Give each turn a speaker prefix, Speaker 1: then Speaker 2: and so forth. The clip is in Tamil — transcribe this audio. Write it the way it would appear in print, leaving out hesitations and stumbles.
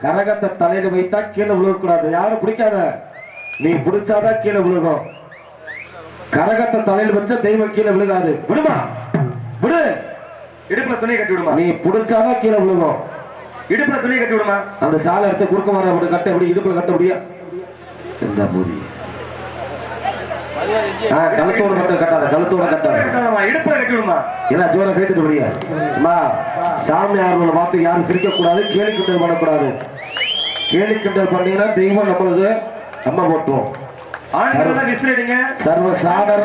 Speaker 1: கரகத்தை தலையில வைத்தா கீழே விழுகக்கூடாது. யாரும் பிடிக்காத, நீ பிடிச்சாதான் கீழே விழுகும். கரகத்தை தலையில வச்சா தெய்வம் கீழே விழுகாது. விடுமா, விடு.
Speaker 2: இடுப்புல துணியை கட்டி விடுமா.
Speaker 1: நீ பிடிச்சாதான் கீழே விழுகும்.
Speaker 2: இடுப்புல துணியை கட்டி விடுமா.
Speaker 1: அந்த சாலை எடுத்து குறுக்க மாற அப்படி கட்ட, அப்படி இடுப்புல கட்ட முடியா? எந்த பூதி கழுத்தோடு மட்டும் கட்டாத, கழுத்தோட கட்டாத,
Speaker 2: இடுப்புல கட்டி விடுமா.
Speaker 1: ஏன்னா ஜோர கேட்டுட்டு முடியா? சாமியார் பார்த்து யாரும் சிரிக்க கூடாது, கேலி கிண்டல் பண்ணக்கூடாது. கேலி கிண்டல் பண்ணீங்கன்னா தெய்வம் நம்மளுக்கு அம்மா போட்டுரும்.
Speaker 2: விசிலடிங்க.
Speaker 1: சர்வ சாதாரண